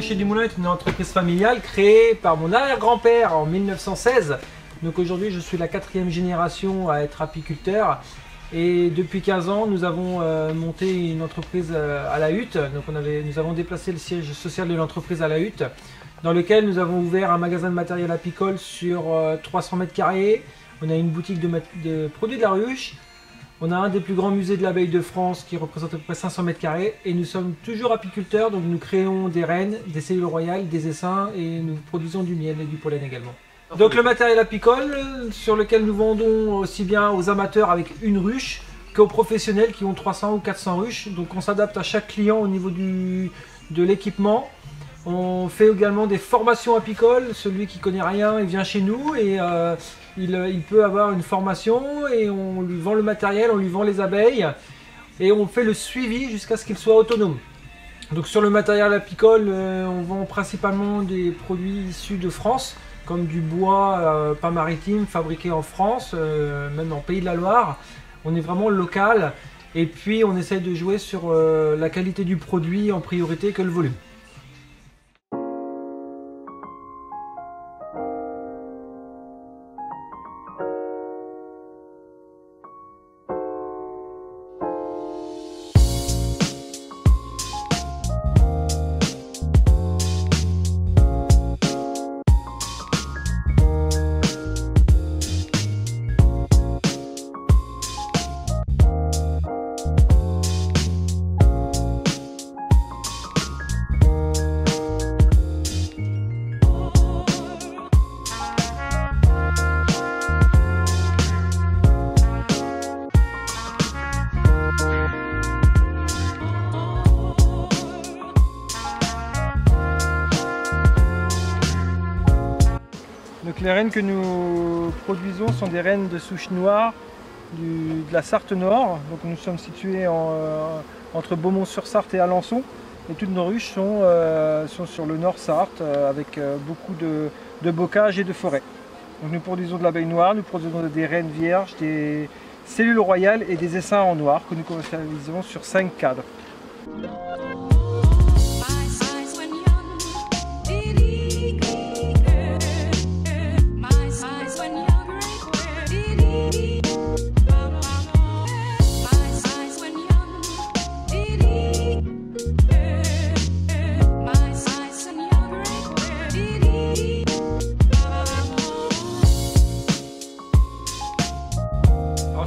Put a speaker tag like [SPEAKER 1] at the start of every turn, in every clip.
[SPEAKER 1] Chez du Moulin est une entreprise familiale créée par mon arrière-grand-père en 1916. Donc aujourd'hui, je suis la 4e génération à être apiculteur. Et depuis 15 ans, nous avons monté une entreprise à La Hutte. Donc nous avons déplacé le siège social de l'entreprise à La Hutte, dans lequel nous avons ouvert un magasin de matériel apicole sur 300 mètres carrés. On a une boutique de produits de la ruche. On a un des plus grands musées de l'abeille de France qui représente à peu près 500 mètres carrés. Et nous sommes toujours apiculteurs, donc nous créons des reines, des cellules royales, des essaims et nous produisons du miel et du pollen également. Donc le matériel apicole sur lequel nous vendons aussi bien aux amateurs avec une ruche qu'aux professionnels qui ont 300 ou 400 ruches. Donc on s'adapte à chaque client au niveau de l'équipement. On fait également des formations apicoles. Celui qui connaît rien, il vient chez nous et il peut avoir une formation et on lui vend le matériel, on lui vend les abeilles et on fait le suivi jusqu'à ce qu'il soit autonome. Donc sur le matériel apicole, on vend principalement des produits issus de France, comme du bois pas maritime, fabriqué en France, même en Pays de la Loire. On est vraiment local et puis on essaye de jouer sur la qualité du produit en priorité que le volume. Donc les rennes que nous produisons sont des rennes de souche noire de la Sarthe Nord. Donc nous sommes situés entre Beaumont-sur-Sarthe et Alençon. Et toutes nos ruches sont sur le Nord Sarthe avec beaucoup de bocage et de forêt. Donc nous produisons de l'abeille noire, nous produisons des rennes vierges, des cellules royales et des essaims en noir que nous commercialisons sur 5 cadres.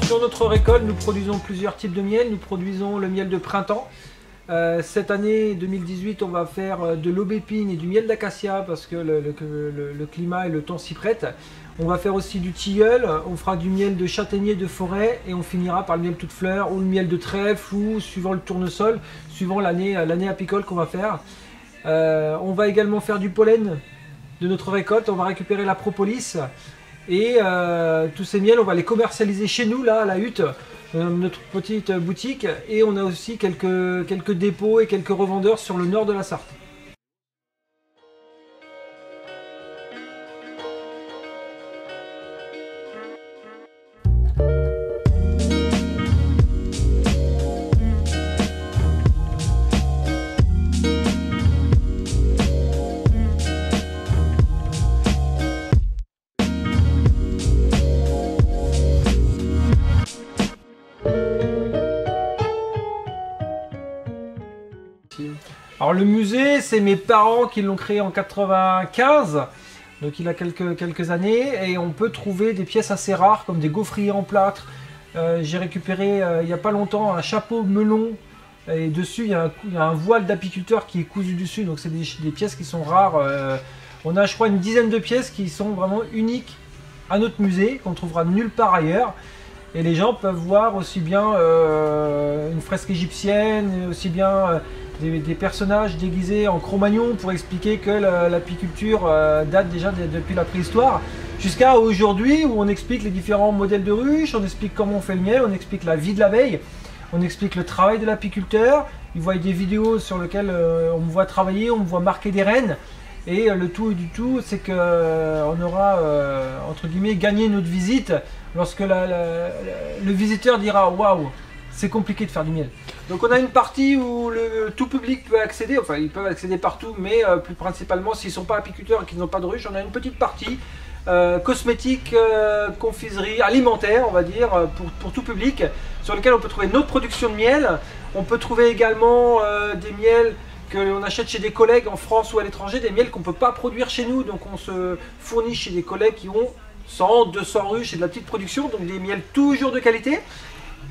[SPEAKER 1] Sur notre récolte, nous produisons plusieurs types de miel. Nous produisons le miel de printemps. Cette année 2018, on va faire de l'aubépine et du miel d'acacia parce que le climat et le temps s'y prêtent. On va faire aussi du tilleul, on fera du miel de châtaignier de forêt et on finira par le miel toute fleur ou le miel de trèfle ou suivant le tournesol, suivant l'année apicole qu'on va faire. On va également faire du pollen de notre récolte, on va récupérer la propolis. Et tous ces miels, on va les commercialiser chez nous, là, à La Hutte, notre petite boutique. Et on a aussi quelques dépôts et quelques revendeurs sur le nord de la Sarthe. Alors le musée, c'est mes parents qui l'ont créé en 95, donc il a quelques années, et on peut trouver des pièces assez rares comme des gaufriers en plâtre. J'ai récupéré il n'y a pas longtemps un chapeau melon, et dessus il y a un voile d'apiculteur qui est cousu dessus, donc c'est des pièces qui sont rares. On a je crois une dizaine de pièces qui sont vraiment uniques à notre musée, qu'on trouvera nulle part ailleurs. Et les gens peuvent voir aussi bien une fresque égyptienne, aussi bien des personnages déguisés en Cro-Magnon pour expliquer que l'apiculture date déjà depuis la préhistoire, jusqu'à aujourd'hui où on explique les différents modèles de ruches, on explique comment on fait le miel, on explique la vie de l'abeille, on explique le travail de l'apiculteur. Ils voient des vidéos sur lesquelles on me voit travailler, on me voit marquer des rennes. Et le tout du tout, c'est qu'on aura, entre guillemets, gagné notre visite lorsque le visiteur dira « Waouh, c'est compliqué de faire du miel. Donc on a une partie où le tout public peut accéder, enfin ils peuvent accéder partout, mais plus principalement s'ils ne sont pas apiculteurs et qu'ils n'ont pas de ruche, on a une petite partie cosmétique, confiserie, alimentaire on va dire, pour tout public, sur lequel on peut trouver notre production de miel. On peut trouver également des miels que l'on achète chez des collègues en France ou à l'étranger, des miels qu'on ne peut pas produire chez nous, donc on se fournit chez des collègues qui ont 100, 200 ruches et de la petite production, donc des miels toujours de qualité.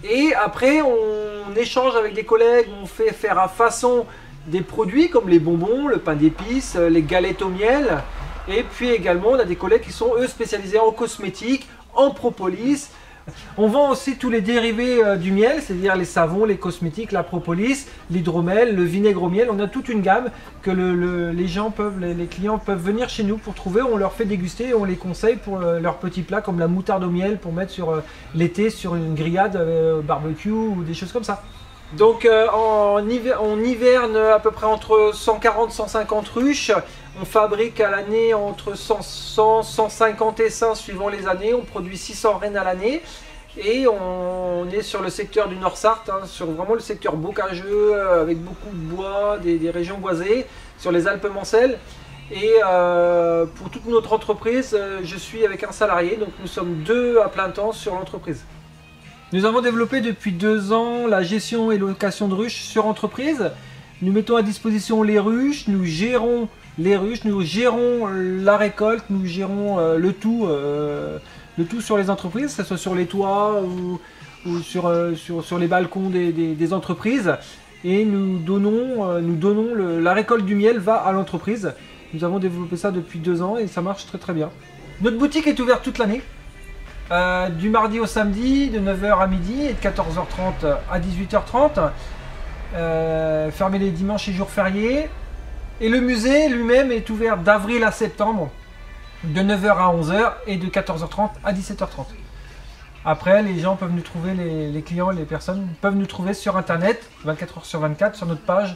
[SPEAKER 1] Et après on échange avec des collègues, on fait faire à façon des produits comme les bonbons, le pain d'épices, les galettes au miel. Et puis également on a des collègues qui sont eux spécialisés en cosmétiques, en propolis. On vend aussi tous les dérivés du miel, c'est-à-dire les savons, les cosmétiques, la propolis, l'hydromel, le vinaigre au miel. On a toute une gamme que les clients peuvent venir chez nous pour trouver. On leur fait déguster et on les conseille pour leurs petits plats comme la moutarde au miel pour mettre sur l'été sur une grillade barbecue ou des choses comme ça. Donc on hiverne à peu près entre 140 et 150 ruches. On fabrique à l'année entre 100, 150 essaims suivant les années. On produit 600 rennes à l'année. Et on est sur le secteur du Nord-Sarthe, hein, sur vraiment le secteur bocageux, avec beaucoup de bois, des régions boisées, sur les Alpes-Mancelles. Et pour toute notre entreprise, je suis avec un salarié, donc nous sommes 2 à plein temps sur l'entreprise. Nous avons développé depuis 2 ans la gestion et location de ruches sur entreprise. Nous mettons à disposition les ruches, nous gérons les ruches, nous gérons la récolte, nous gérons le tout sur les entreprises, que ce soit sur les toits ou sur les balcons des entreprises. Et nous donnons la récolte du miel va à l'entreprise. Nous avons développé ça depuis 2 ans et ça marche très très bien. Notre boutique est ouverte toute l'année. Du mardi au samedi, de 9 h à midi et de 14 h 30 à 18 h 30. Fermé les dimanches et jours fériés. Et le musée lui-même est ouvert d'avril à septembre, de 9 h à 11 h et de 14 h 30 à 17 h 30. Après, les gens peuvent nous trouver, les clients, les personnes peuvent nous trouver sur internet 24 h sur 24 sur notre page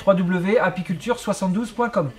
[SPEAKER 1] www.apiculture72.com.